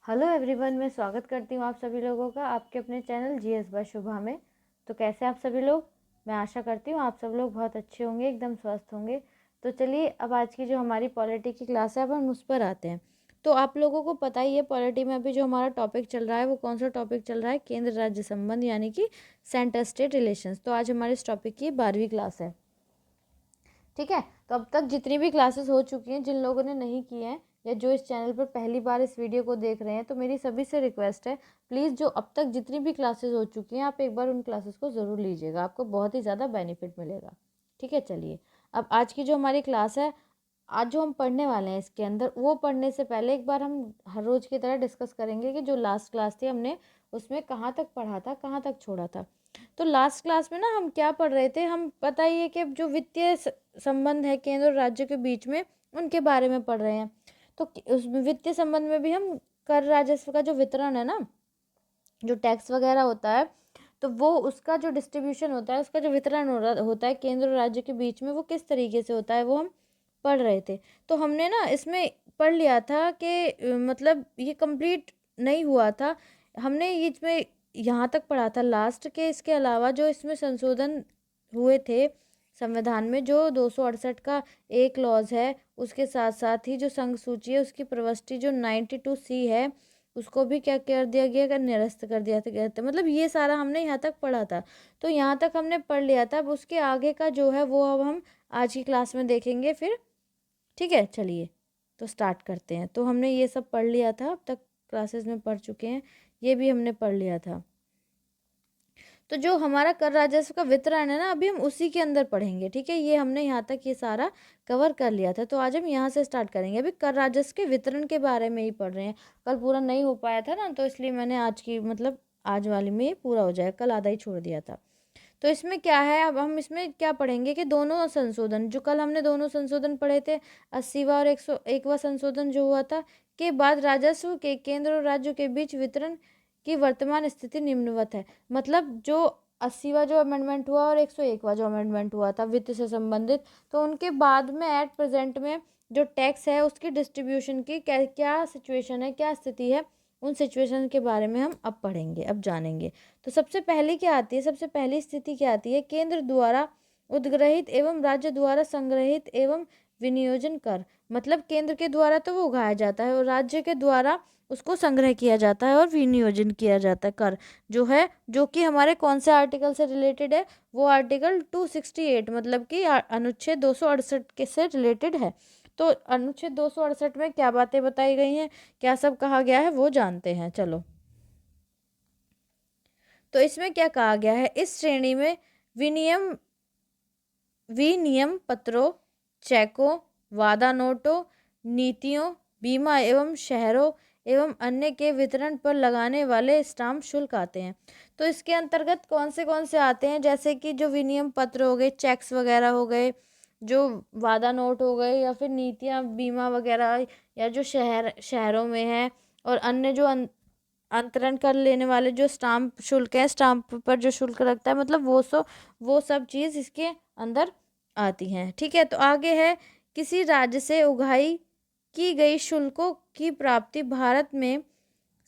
Hello everyone, मैं स्वागत करती हूँ आप सभी लोगों का आपके अपने चैनल जीएस बाय शुभा में। तो कैसे आप सभी लोग? मैं आशा करती हूँ आप सब लोग बहुत अच्छे होंगे, एकदम स्वस्थ होंगे। तो चलिए, अब आज की जो हमारी पॉलिटी की क्लास है अब हम उस पर आते हैं। तो आप लोगों को पता ही है, पॉलिटी में अभी जो हमारा टॉपिक चल रहा है वो कौन सा टॉपिक चल रहा है? केंद्र राज्य संबंध, यानी कि सेंटर स्टेट रिलेशंस। तो आज हमारे इस टॉपिक की 12वीं क्लास है। ठीक है, तो अब तक जितनी भी क्लासेस हो चुकी हैं, जिन लोगों ने नहीं की हैं या जो इस चैनल पर पहली बार इस वीडियो को देख रहे हैं, तो मेरी सभी से रिक्वेस्ट है, प्लीज़ जो अब तक जितनी भी क्लासेस हो चुकी हैं आप एक बार उन क्लासेस को ज़रूर लीजिएगा, आपको बहुत ही ज़्यादा बेनिफिट मिलेगा। ठीक है, चलिए अब आज की जो हमारी क्लास है, आज जो हम पढ़ने वाले हैं इसके अंदर, वो पढ़ने से पहले एक बार हम हर रोज़ की तरह डिस्कस करेंगे कि जो लास्ट क्लास थी हमने उसमें कहाँ तक पढ़ा था, कहाँ तक छोड़ा था। तो लास्ट क्लास में ना हम क्या पढ़ रहे थे, हम पता ही है कि जो वित्तीय संबंध है केंद्र और राज्य के बीच में, उनके बारे में पढ़ रहे हैं। तो उस वित्तीय संबंध में भी हम कर राजस्व का जो वितरण है ना, जो टैक्स वगैरह होता है, तो वो उसका जो डिस्ट्रीब्यूशन होता है, उसका जो वितरण होता है केंद्र और राज्य के बीच में, वो किस तरीके से होता है वो हम पढ़ रहे थे। तो हमने ना इसमें पढ़ लिया था कि मतलब ये कंप्लीट नहीं हुआ था, हमने इसमें यहाँ तक पढ़ा था लास्ट के। इसके अलावा जो इसमें संशोधन हुए थे संविधान में, जो 268 का एक क्लॉज है, उसके साथ साथ ही जो संघ सूची है उसकी प्रविष्टि जो 92C है, उसको भी क्या कर दिया गया, का निरस्त कर दिया था, कहते मतलब ये सारा हमने यहाँ तक पढ़ा था। तो यहाँ तक हमने पढ़ लिया था, अब उसके आगे का जो है वो अब हम आज की क्लास में देखेंगे फिर। ठीक है, चलिए तो स्टार्ट करते हैं। तो हमने ये सब पढ़ लिया था, अब तक क्लासेस में पढ़ चुके हैं, ये भी हमने पढ़ लिया था। तो जो हमारा कर राजस्व का वितरण है ना, अभी हम उसी के अंदर पढ़ेंगे। ठीक है, ये हमने यहाँ तक ये सारा कवर कर लिया था, तो आज हम यहाँ से स्टार्ट करेंगे। अभी कर राजस्व के वितरण के बारे में ही पढ़ रहे हैं, कल पूरा नहीं हो पाया था ना, तो इसलिए मैंने आज की मतलब आज वाली में पूरा हो जाए, कल आधा ही छोड़ दिया था। तो इसमें क्या है, अब हम इसमें क्या पढ़ेंगे कि दोनों संशोधन, जो कल हमने दोनों संशोधन पढ़े थे, 80वां और 101वां संशोधन जो हुआ था, के बाद राजस्व के केंद्र और राज्यों के बीच वितरण की वर्तमान स्थिति निम्नवत है। मतलब जो 80वां जो अमेंडमेंट हुआ और 101वां जो अमेंडमेंट हुआ था वित्त से संबंधित, तो उनके बाद में एट प्रेजेंट में जो टैक्स है उसकी डिस्ट्रीब्यूशन की क्या क्या सिचुएशन है, क्या स्थिति है, उन सिचुएशन के बारे में हम अब पढ़ेंगे, अब जानेंगे। तो सबसे पहले क्या आती है, सबसे पहली स्थिति क्या आती है, केंद्र द्वारा उद्ग्रहित एवं राज्य द्वारा संग्रहित एवं विनियोजन कर। मतलब केंद्र के द्वारा तो वो उगाया जाता है और राज्य के द्वारा उसको संग्रह किया जाता है और विनियोजन किया जाता है। कर जो है, जो कि हमारे कौन से आर्टिकल से रिलेटेड है, वो आर्टिकल 268 मतलब कि अनुच्छेद 268 के से रिलेटेड है। तो अनुच्छेद 268 में क्या बातें बताई गई हैं, क्या सब कहा गया है, वो जानते हैं। चलो, तो इसमें क्या कहा गया है, इस श्रेणी में विनियम विनियम पत्रों, चेकों, वादा नोटों, नीतियों, बीमा एवं शहरों एवं अन्य के वितरण पर लगाने वाले स्टाम्प शुल्क आते हैं। तो इसके अंतर्गत कौन से आते हैं, जैसे कि जो विनियम पत्र हो गए, चेक्स वगैरह हो गए, जो वादा नोट हो गए, या फिर नीतियाँ, बीमा वगैरह, या जो शहरों में है, और अन्य जो अंतरण कर लेने वाले जो स्टाम्प शुल्क है, स्टाम्प पर जो शुल्क लगता है, मतलब वो सब चीज़ इसके अंदर आती हैं। ठीक है, तो आगे है, किसी राज्य से उगाही की गई शुल्कों की प्राप्ति भारत में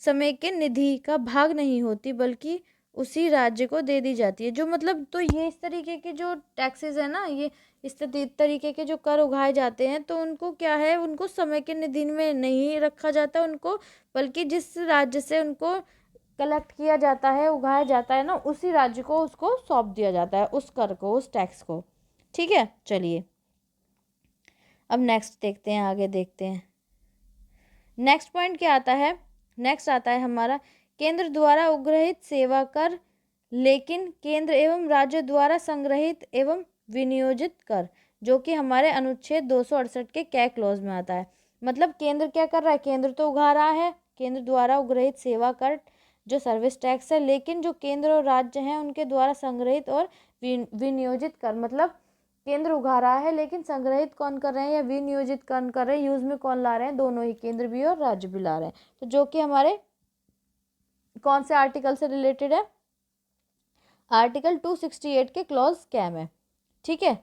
समय के निधि का भाग नहीं होती, बल्कि उसी राज्य को दे दी जाती है। जो मतलब, तो ये इस तरीके के जो टैक्सेस है ना, ये इस तरीके के जो कर उगाए जाते हैं, तो उनको क्या है, उनको समय के निधि में नहीं रखा जाता उनको, बल्कि जिस राज्य से उनको कलेक्ट किया जाता है, उगाया जाता है ना, उसी राज्य को उसको सौंप दिया जाता है, उस कर को, उस टैक्स को। ठीक है, चलिए अब नेक्स्ट देखते हैं, आगे देखते हैं। नेक्स्ट पॉइंट क्या आता है, नेक्स्ट आता है हमारा, केंद्र द्वारा उग्रहित सेवा कर, लेकिन केंद्र एवं राज्य द्वारा संग्रहित एवं विनियोजित कर, जो कि हमारे अनुच्छेद 268 के कै क्लॉज में आता है। मतलब केंद्र क्या कर रहा है, केंद्र तो उगा रहा है, केंद्र द्वारा उग्रहित सेवा कर जो सर्विस टैक्स है, लेकिन जो केंद्र और राज्य हैं उनके द्वारा संग्रहित और विनियोजित कर, मतलब केंद्र उगा रहा है लेकिन संग्रहित कौन कर रहे हैं या विनियोजित कौन कर रहे हैं, यूज में कौन ला रहे हैं, दोनों ही, केंद्र भी और राज्य भी ला रहे हैं। तो जो कि हमारे कौन से आर्टिकल से रिलेटेड है, आर्टिकल 268 के क्लॉज कै में। ठीक है,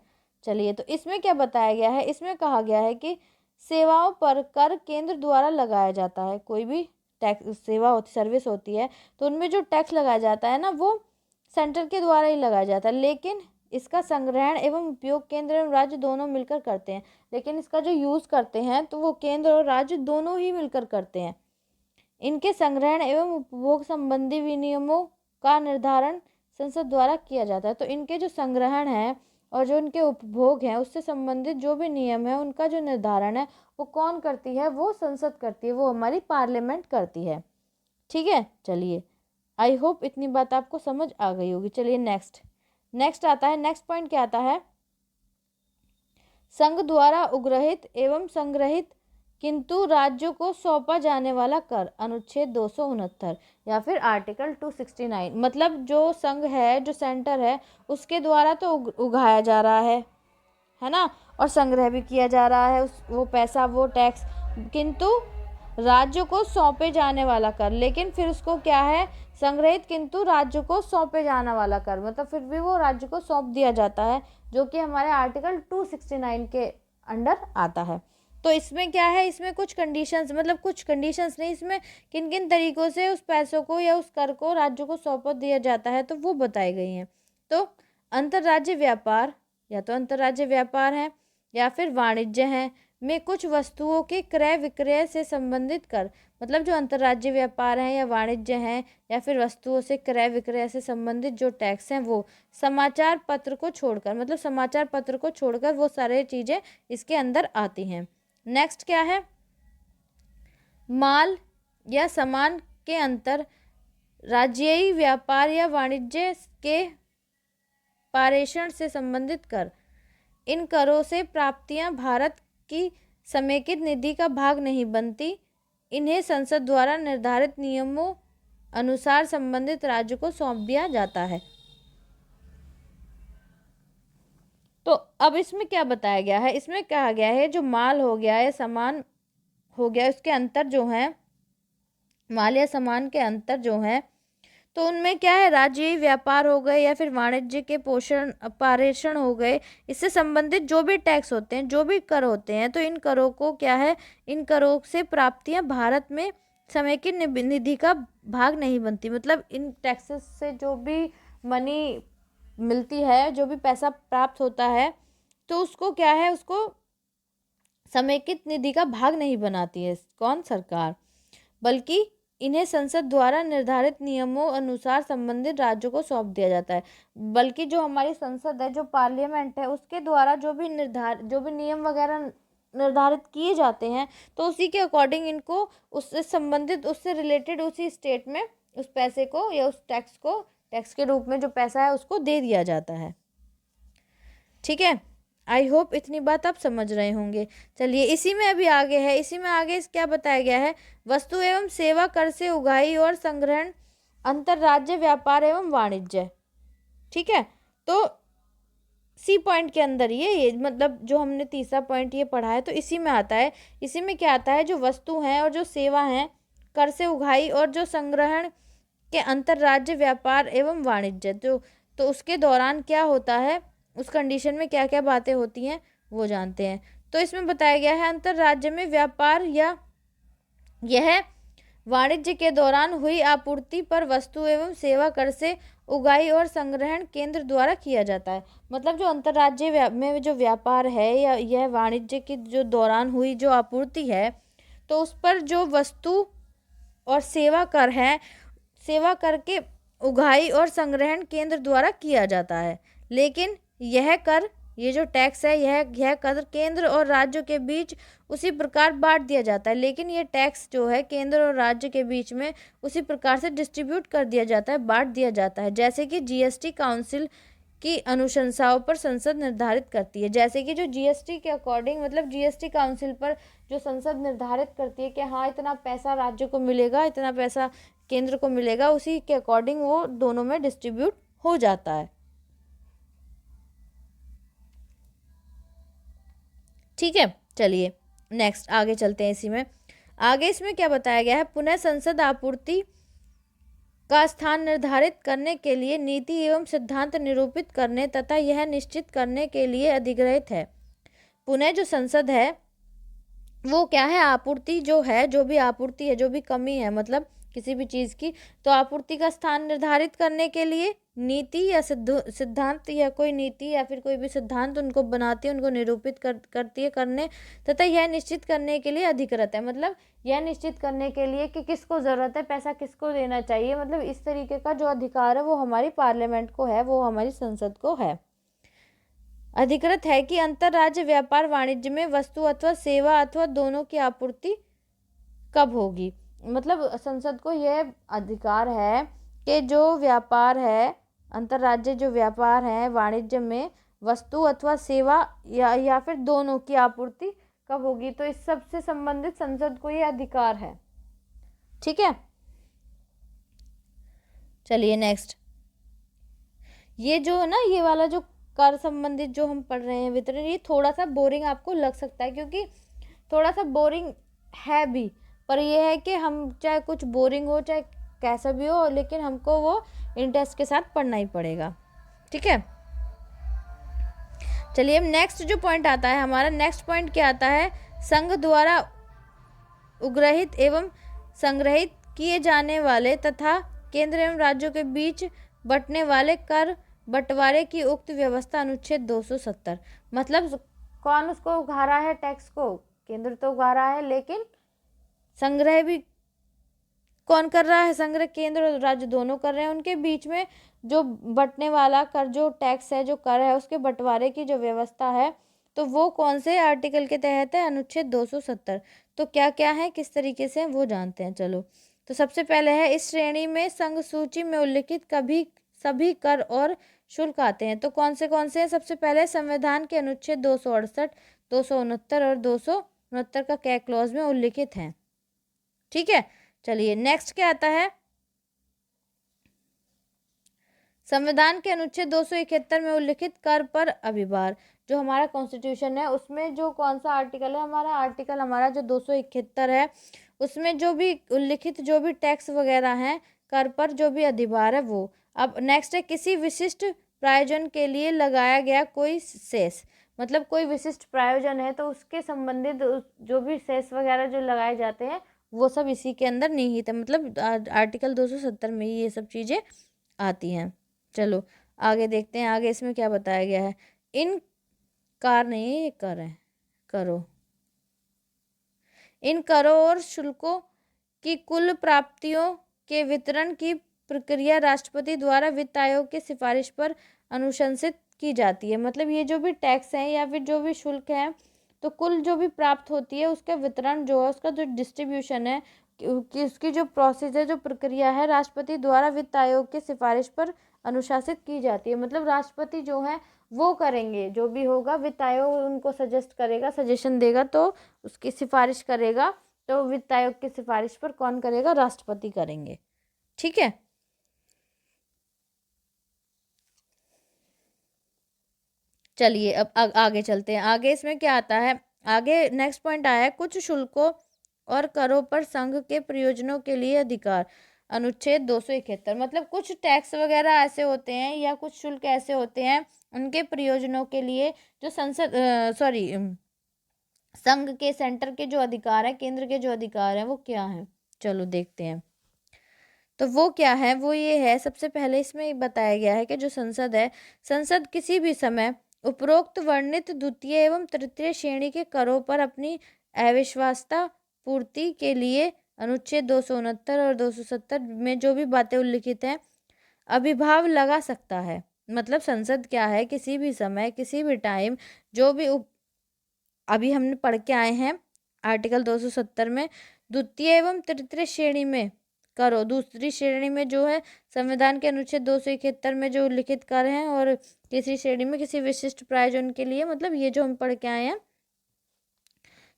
चलिए, तो इसमें क्या बताया गया है, इसमें कहा गया है कि सेवाओं पर कर केंद्र द्वारा लगाया जाता है। कोई भी टैक्स सेवा होती सर्विस होती है, तो उनमें जो टैक्स लगाया जाता है ना, वो सेंटर के द्वारा ही लगाया जाता है, लेकिन इसका संग्रहण एवं उपयोग केंद्र एवं राज्य दोनों मिलकर करते हैं। लेकिन इसका जो यूज़ करते हैं तो वो केंद्र और राज्य दोनों ही मिलकर करते हैं। इनके संग्रहण एवं उपभोग संबंधी विनियमों का निर्धारण संसद द्वारा किया जाता है। तो इनके जो संग्रहण है और जो इनके उपभोग हैं उससे संबंधित जो भी नियम है उनका जो निर्धारण है वो कौन करती है? वो संसद करती है, वो हमारी पार्लियामेंट करती है। ठीक है, चलिए, आई होप इतनी बात आपको समझ आ गई होगी। चलिए नेक्स्ट आता है, नेक्स्ट पॉइंट क्या आता है? संघ द्वारा उग्रहित एवं संग्रहित किंतु राज्यों को सौंपा जाने वाला कर, अनुच्छेद 269 या फिर आर्टिकल 269। मतलब जो संघ है, जो सेंटर है, उसके द्वारा तो उगाया जा रहा है ना, और संग्रह भी किया जा रहा है वो पैसा, वो टैक्स, किंतु राज्यों को सौंपे जाने वाला कर। लेकिन फिर उसको क्या है? संग्रहित किंतु राज्य को सौंपे जाने वाला कर, मतलब फिर भी वो राज्य को सौंप दिया जाता है, जो कि हमारे आर्टिकल 269 के अंडर आता है। तो इसमें क्या है? इसमें कुछ कंडीशंस, मतलब कुछ कंडीशंस नहीं, इसमें किन किन तरीकों से उस पैसों को या उस कर को राज्यों को सौंप दिया जाता है तो वो बताई गई हैं। तो अंतर्राज्य व्यापार, या तो अंतर्राज्य व्यापार है या फिर वाणिज्य है में कुछ वस्तुओं के क्रय विक्रय से संबंधित कर, मतलब जो अंतर्राज्य व्यापार है या वाणिज्य है या फिर वस्तुओं से क्रय विक्रय से संबंधित जो टैक्स हैं वो समाचार पत्र को छोड़कर, मतलब समाचार पत्र को छोड़कर वो सारे चीज़ें इसके अंदर आती हैं। नेक्स्ट क्या है? माल या सामान के अंतर राज्यीय व्यापार या वाणिज्य के पारेषण से संबंधित कर। इन करों से प्राप्तियां भारत की समेकित निधि का भाग नहीं बनती, इन्हें संसद द्वारा निर्धारित नियमों अनुसार संबंधित राज्य को सौंप दिया जाता है। तो अब इसमें क्या बताया गया है? इसमें कहा गया है जो माल हो गया या सामान हो गया, उसके अंतर जो है, माल या सामान के अंतर जो है, तो उनमें क्या है? राज्यीय व्यापार हो गए या फिर वाणिज्य के पारेषण हो गए, इससे संबंधित जो भी टैक्स होते हैं, जो भी कर होते हैं, तो इन करों को क्या है? इन करों से प्राप्तियां भारत में समेकित निधि का भाग नहीं बनती, मतलब इन टैक्सेस से जो भी मनी मिलती है, जो भी पैसा प्राप्त होता है, तो उसको क्या है? उसको समेकित निधि का भाग नहीं बनाती है कौन? सरकार, बल्कि इन्हें संसद द्वारा निर्धारित नियमों अनुसार संबंधित राज्यों को सौंप दिया जाता है। बल्कि जो हमारी संसद है, जो पार्लियामेंट है, उसके द्वारा जो भी नियम वगैरह निर्धारित किए जाते हैं, तो उसी के अकॉर्डिंग इनको उससे संबंधित, उससे रिलेटेड उसी स्टेट में उस पैसे को या उस टैक्स को, टैक्स के रूप में जो पैसा है उसको दे दिया जाता है। ठीक है, आई होप इतनी बात आप समझ रहे होंगे। चलिए, इसी में अभी आगे है, इसी में आगे क्या बताया गया है? वस्तु एवं सेवा कर से उगाही और संग्रहण, अंतर्राज्य व्यापार एवं वाणिज्य। ठीक है, तो सी पॉइंट के अंदर ये मतलब जो हमने तीसरा पॉइंट ये पढ़ा है, तो इसी में आता है। इसी में क्या आता है? जो वस्तु हैं और जो सेवा हैं, कर से उगाही और जो संग्रहण के अंतर्राज्य व्यापार एवं वाणिज्य, तो उसके दौरान क्या होता है, उस कंडीशन में क्या क्या बातें होती हैं वो जानते हैं। तो इसमें बताया गया है अंतर्राज्य में व्यापार या यह वाणिज्य के दौरान हुई आपूर्ति पर वस्तु एवं सेवा कर से उगाही और संग्रहण केंद्र द्वारा किया जाता है। मतलब जो अंतर्राज्य में जो व्यापार है या यह वाणिज्य के जो दौरान हुई जो आपूर्ति है, तो उस पर जो वस्तु और सेवा कर है, सेवा करके उगाही और संग्रहण केंद्र द्वारा किया जाता है। लेकिन यह कर, ये जो टैक्स है, यह कर केंद्र और राज्य के बीच उसी प्रकार बांट दिया जाता है। लेकिन ये टैक्स जो है केंद्र और राज्य के बीच में उसी प्रकार से डिस्ट्रीब्यूट कर दिया जाता है, बांट दिया जाता है, जैसे कि जीएसटी काउंसिल की अनुशंसाओं पर संसद निर्धारित करती है। जैसे कि जो जीएसटी के अकॉर्डिंग, मतलब जीएसटी काउंसिल पर जो संसद निर्धारित करती है कि हाँ इतना पैसा राज्य को मिलेगा, इतना पैसा केंद्र को मिलेगा, उसी के अकॉर्डिंग वो दोनों में डिस्ट्रीब्यूट हो जाता है। ठीक है, चलिए नेक्स्ट आगे चलते हैं। इसी में आगे इसमें क्या बताया गया है? पुनः संसद आपूर्ति का स्थान निर्धारित करने के लिए नीति एवं सिद्धांत निरूपित करने तथा यह निश्चित करने के लिए अधिग्रहित है। पुनः जो संसद है वो क्या है, आपूर्ति जो है, जो भी आपूर्ति है, जो भी कमी है मतलब किसी भी चीज़ की, तो आपूर्ति का स्थान निर्धारित करने के लिए नीति या सिद्धांत या कोई नीति या फिर कोई भी सिद्धांत उनको बनाती है, उनको निरूपित करती है करने, तथा यह निश्चित करने के लिए अधिकृत है। मतलब यह निश्चित करने के लिए कि किसको ज़रूरत है, पैसा किसको देना चाहिए, मतलब इस तरीके का जो अधिकार है वो हमारी पार्लियामेंट को है, वो हमारी संसद को है। अधिकृत है कि अंतरराज्य व्यापार वाणिज्य में वस्तु अथवा सेवा अथवा दोनों की आपूर्ति कब होगी। मतलब संसद को यह अधिकार है कि जो व्यापार है, अंतरराज्य जो व्यापार है वाणिज्य में वस्तु अथवा सेवा या फिर दोनों की आपूर्ति कब होगी। तो इस सब से संबंधित संसद को ये अधिकार है। ठीक है, चलिए नेक्स्ट। ये जो है ना, ये वाला जो कर संबंधित जो हम पढ़ रहे हैं वितरण, ये थोड़ा सा बोरिंग आपको लग सकता है, क्योंकि थोड़ा सा बोरिंग है भी, पर ये है कि हम चाहे कुछ बोरिंग हो चाहे कैसा भी हो, लेकिन हमको वो इंटरेस्ट के साथ पढ़ना ही पड़ेगा। ठीक है, चलिए अब नेक्स्ट जो पॉइंट आता है हमारा, नेक्स्ट पॉइंट क्या आता है, संघ द्वारा उग्रहित एवं संग्रहित किए जाने वाले तथा केंद्र एवं राज्यों के बीच बंटने वाले कर बंटवारे की उक्त व्यवस्था अनुच्छेद 270। मतलब कौन उसको उघा रहा है टैक्स को, केंद्र तो उघा रहा है, लेकिन संग्रह भी कौन कर रहा है, संग्रह केंद्र और राज्य दोनों कर रहे हैं। उनके बीच में जो बंटने वाला कर, जो टैक्स है, जो कर है, उसके बंटवारे की जो व्यवस्था है, तो वो कौन से आर्टिकल के तहत है, अनुच्छेद 270। तो क्या क्या है, किस तरीके से वो जानते हैं। चलो, तो सबसे पहले है, इस श्रेणी में संघ सूची में उल्लिखित कभी सभी कर और शुल्क आते हैं। तो कौन से हैं, सबसे पहले संविधान के अनुच्छेद 268, 269 और 269 का क्या क्लॉज में उल्लिखित हैं। ठीक है, चलिए नेक्स्ट क्या आता है, संविधान के अनुच्छेद 271 में उल्लिखित कर पर अभिभार। जो हमारा कॉन्स्टिट्यूशन है उसमें जो कौन सा आर्टिकल है, हमारा आर्टिकल हमारा जो 271 है, उसमें जो भी उल्लिखित जो भी टैक्स वगैरह हैं, कर पर जो भी अधिभार है वो। अब नेक्स्ट है, किसी विशिष्ट प्रायोजन के लिए लगाया गया कोई सेस। मतलब कोई विशिष्ट प्रायोजन है तो उसके संबंधित जो भी सेस वगैरह जो लगाए जाते हैं वो सब इसी के अंदर निहित है। मतलब आर्टिकल 270 में ये सब चीज़ें आती हैं। चलो आगे देखते हैं, आगे इसमें क्या बताया गया है। इन कार नहीं है, ये कर है, करो, इन करों और शुल्कों की कुल प्राप्तियों के वितरण की प्रक्रिया राष्ट्रपति द्वारा वित्त आयोग की सिफारिश पर अनुशंसित की जाती है। मतलब ये जो भी टैक्स हैं या फिर जो भी शुल्क है, तो कुल जो भी प्राप्त होती है उसका वितरण जो है, उसका जो डिस्ट्रीब्यूशन है, कि उसकी जो प्रोसेस है, जो प्रक्रिया है, राष्ट्रपति द्वारा वित्त आयोग की सिफारिश पर अनुशासित की जाती है। मतलब राष्ट्रपति जो है वो करेंगे, जो भी होगा वित्त आयोग उनको सजेस्ट करेगा, सजेशन देगा, तो उसकी सिफारिश करेगा, तो वित्त आयोग की सिफारिश पर कौन करेगा, राष्ट्रपति करेंगे। ठीक है, चलिए अब आगे चलते हैं। आगे इसमें क्या आता है, आगे नेक्स्ट पॉइंट आया है, कुछ शुल्कों और करों पर संघ के प्रयोजनों के लिए अधिकार, अनुच्छेद 271। मतलब कुछ टैक्स वगैरह ऐसे होते हैं या कुछ शुल्क ऐसे होते हैं, उनके प्रयोजनों के लिए जो संसद संघ के, सेंटर के जो अधिकार है, केंद्र के जो अधिकार है, वो क्या है। चलो देखते हैं, तो वो क्या है, वो ये है, सबसे पहले इसमें बताया गया है कि जो संसद है, संसद किसी भी समय उपरोक्त वर्णित द्वितीय एवं तृतीय श्रेणी के करों पर अपनी अविश्वासता पूर्ति के लिए अनुच्छेद 269 और 270 में जो भी बातें उल्लिखित हैं अभिभाव लगा सकता है। मतलब संसद क्या है, किसी भी समय किसी भी टाइम जो भी अभी हमने पढ़ के आए हैं आर्टिकल 270 में, द्वितीय एवं तृतीय श्रेणी में करो, दूसरी श्रेणी में जो है संविधान के अनुच्छेद 271 में जो उल्लिखित कर हैं, और तीसरी श्रेणी में किसी विशिष्ट प्रायोजन के लिए। मतलब ये जो हम पढ़ के आए हैं,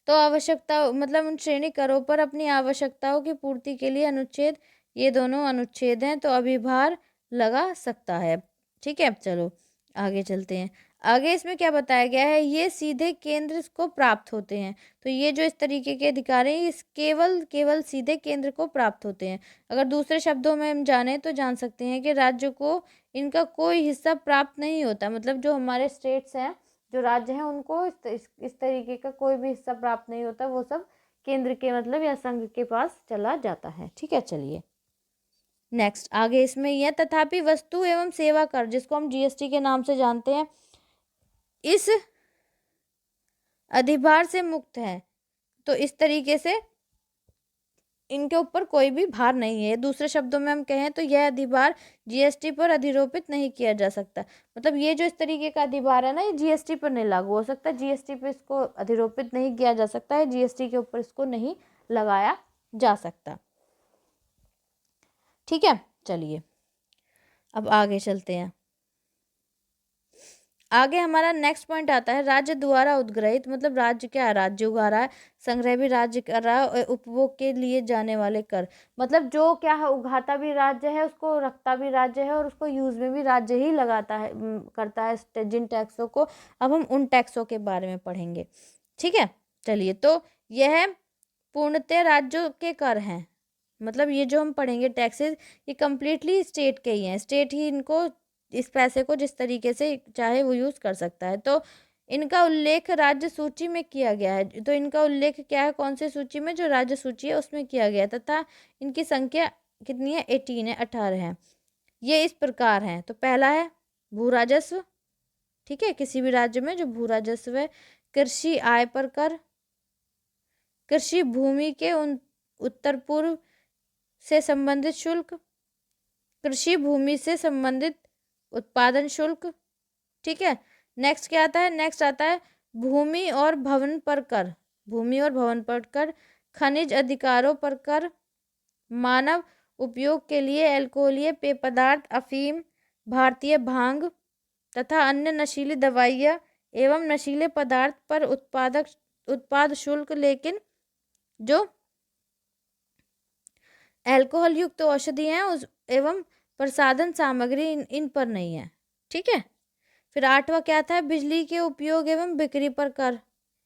तो आवश्यकता मतलब उन श्रेणी करों पर अपनी आवश्यकताओं की पूर्ति के लिए अनुच्छेद, ये दोनों अनुच्छेद हैं, तो अभिभार लगा सकता है। ठीक है, चलो आगे चलते हैं। आगे इसमें क्या बताया गया है, ये सीधे केंद्र को प्राप्त होते हैं। तो ये जो इस तरीके के अधिकार हैं, इस केवल सीधे केंद्र को प्राप्त होते हैं। अगर दूसरे शब्दों में हम जाने तो जान सकते हैं कि राज्य को इनका कोई हिस्सा प्राप्त नहीं होता। मतलब जो हमारे स्टेट्स हैं, जो राज्य हैं उनको इस तरीके का कोई भी हिस्सा प्राप्त नहीं होता, वो सब केंद्र के मतलब या संघ के पास चला जाता है। ठीक है, चलिए नेक्स्ट आगे इसमें यह तथापि वस्तु एवं सेवा कर, जिसको हम जीएसटी के नाम से जानते हैं, इस अधिभार से मुक्त है। तो इस तरीके से इनके ऊपर कोई भी भार नहीं है। दूसरे शब्दों में हम कहें तो यह अधिभार जीएसटी पर अधिरोपित नहीं किया जा सकता। मतलब ये जो इस तरीके का अधिभार है ना, ये जीएसटी पर नहीं लागू हो सकता, जीएसटी पे इसको अधिरोपित नहीं किया जा सकता है, जीएसटी के ऊपर इसको नहीं लगाया जा सकता। ठीक है, चलिए अब आगे चलते हैं। आगे हमारा नेक्स्ट पॉइंट आता है राज्य द्वारा उद्ग्रहित, मतलब राज्य क्या है, राज्य उगा रहा है, संग्रह भी राज्य कर रहा है, उपभोग के लिए जाने वाले कर, मतलब जो क्या है उगाता भी राज्य है, उसको रखता भी राज्य है और उसको यूज में भी राज्य ही लगाता है, करता है जिन टैक्सों को। अब हम उन टैक्सों के बारे में पढ़ेंगे। ठीक है, चलिए तो यह पूर्णतः राज्यों के कर हैं, मतलब ये जो हम पढ़ेंगे टैक्सेस, ये कम्प्लीटली स्टेट के ही हैं, स्टेट ही इनको इस पैसे को जिस तरीके से चाहे वो यूज़ कर सकता है। तो इनका उल्लेख राज्य सूची में किया गया है। तो इनका उल्लेख क्या है, कौन सी सूची में, जो राज्य सूची है उसमें किया गया है, तथा इनकी संख्या कितनी है, 18 है, 18 है। ये इस प्रकार हैं। तो पहला है भू राजस्व, ठीक है, किसी भी राज्य में जो भू राजस्व है। कृषि आय पर कर, कृषि भूमि के उत्तर पूर्व से संबंधित शुल्क, कृषि भूमि से संबंधित उत्पादन शुल्क। ठीक है, नेक्स्ट क्या आता है, नेक्स्ट आता है भूमि और भवन पर कर, भूमि और भवन पर कर, खनिज अधिकारों पर कर, मानव उपयोग के लिए अल्कोहलीय पेय पदार्थ, अफीम, भारतीय भांग तथा अन्य नशीली दवाइयाँ एवं नशीले पदार्थ पर उत्पाद शुल्क, लेकिन जो अल्कोहल युक्त औषधि हैं उस एवं प्रसाधन सामग्री इन पर नहीं है। ठीक है, फिर 8वां क्या था, बिजली के उपयोग एवं बिक्री पर कर।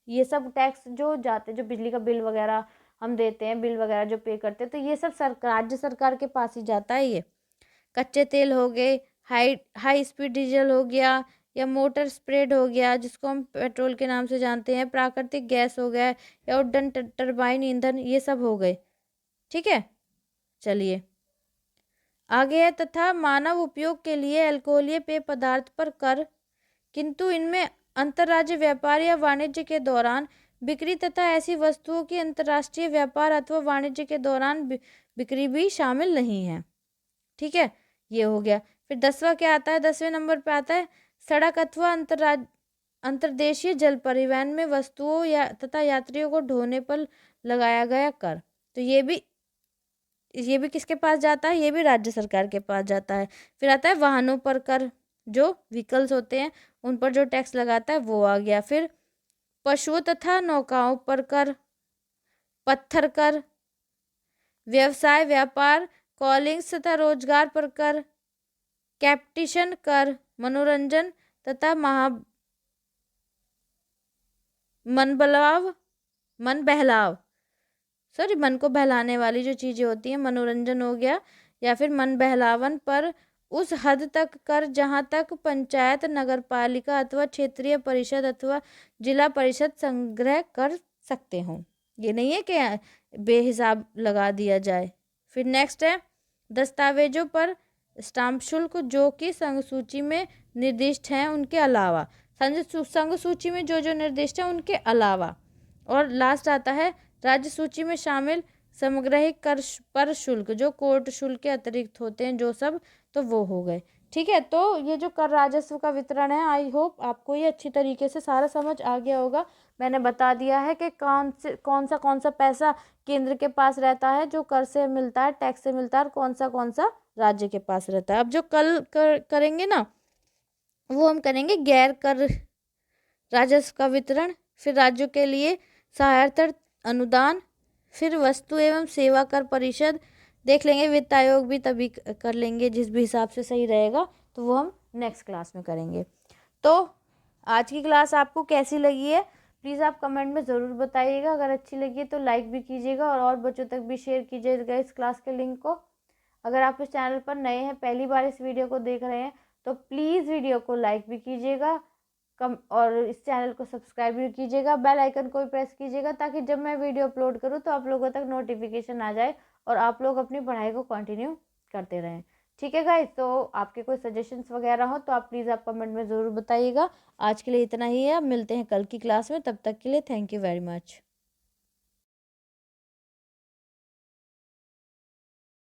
ये सब टैक्स जो जाते, जो बिजली का बिल वगैरह हम देते हैं, बिल वगैरह जो पे करते हैं, तो ये सब राज्य सरकार के पास ही जाता है। ये कच्चे तेल हो गए, हाई स्पीड डीजल हो गया, या मोटर स्प्रेड हो गया जिसको हम पेट्रोल के नाम से जानते हैं, प्राकृतिक गैस हो गया, या उड्डयन टरबाइन ईंधन, ये सब हो गए। ठीक है, चलिए आगे है तथा मानव उपयोग के लिए अल्कोहलीय पेय पदार्थ पर कर, किंतु इनमें अंतर्राज्य व्यापार या वाणिज्य के दौरान बिक्री तथा ऐसी वस्तुओं की अंतर्राष्ट्रीय व्यापार अथवा वाणिज्य के दौरान बिक्री भी शामिल नहीं है। ठीक है, ये हो गया। फिर 10वां क्या आता है, 10वें नंबर पे आता है सड़क अथवा अंतर्देशीय जल परिवहन में वस्तुओं या तथा यात्रियों को ढोने पर लगाया गया कर। तो ये भी किसके पास जाता है, ये भी राज्य सरकार के पास जाता है। फिर आता है वाहनों पर कर, जो व्हीकल्स होते हैं उन पर जो टैक्स लगाता है वो आ गया। फिर पशुओं तथा नौकाओं पर कर, पत्थर कर, व्यवसाय व्यापार कॉलिंग्स तथा रोजगार पर कर, कैप्टिशन कर, मनोरंजन तथा मन को बहलाने वाली जो चीजें होती हैं, मनोरंजन हो गया, या फिर मन बहलावन पर उस हद तक कर जहां तक पंचायत, नगरपालिका अथवा क्षेत्रीय परिषद अथवा जिला परिषद संग्रह कर सकते हों। ये नहीं है कि बेहिसाब लगा दिया जाए। फिर नेक्स्ट है दस्तावेजों पर स्टाम्प शुल्क, जो कि संघ सूची में निर्दिष्ट हैं उनके अलावा, संघ सूची में जो जो निर्दिष्ट है उनके अलावा। और लास्ट आता है राज्य सूची में शामिल समग्रहित कर पर शुल्क, जो कोर्ट शुल्क के अतिरिक्त होते हैं, जो सब, तो वो हो गए। ठीक है, तो ये जो कर राजस्व का वितरण है, आई होप आपको ये अच्छी तरीके से सारा समझ आ गया होगा। मैंने बता दिया है कि कौन सा पैसा केंद्र के पास रहता है जो कर से मिलता है, टैक्स से मिलता है, और कौन सा राज्य के पास रहता है। अब जो करेंगे ना, वो हम करेंगे गैर कर राजस्व का वितरण, फिर राज्यों के लिए सहायता अनुदान, फिर वस्तु एवं सेवा कर परिषद देख लेंगे, वित्त आयोग भी तभी कर लेंगे जिस भी हिसाब से सही रहेगा, तो वो हम नेक्स्ट क्लास में करेंगे। तो आज की क्लास आपको कैसी लगी है, प्लीज़ आप कमेंट में ज़रूर बताइएगा। अगर अच्छी लगी है तो लाइक भी कीजिएगा और बच्चों तक भी शेयर कीजिएगा इस क्लास के लिंक को। अगर आप इस चैनल पर नए हैं, पहली बार इस वीडियो को देख रहे हैं, तो प्लीज़ वीडियो को लाइक भी कीजिएगा, कम और इस चैनल को सब्सक्राइब भी कीजिएगा, बेल आइकन को भी प्रेस कीजिएगा, ताकि जब मैं वीडियो अपलोड करूँ तो आप लोगों तक नोटिफिकेशन आ जाए और आप लोग अपनी पढ़ाई को कंटिन्यू करते रहें। ठीक है गाइस, तो आपके कोई सजेशंस वगैरह हो तो आप प्लीज़ आप कमेंट में ज़रूर बताइएगा। आज के लिए इतना ही है, अब मिलते हैं कल की क्लास में, तब तक के लिए थैंक यू वेरी मच।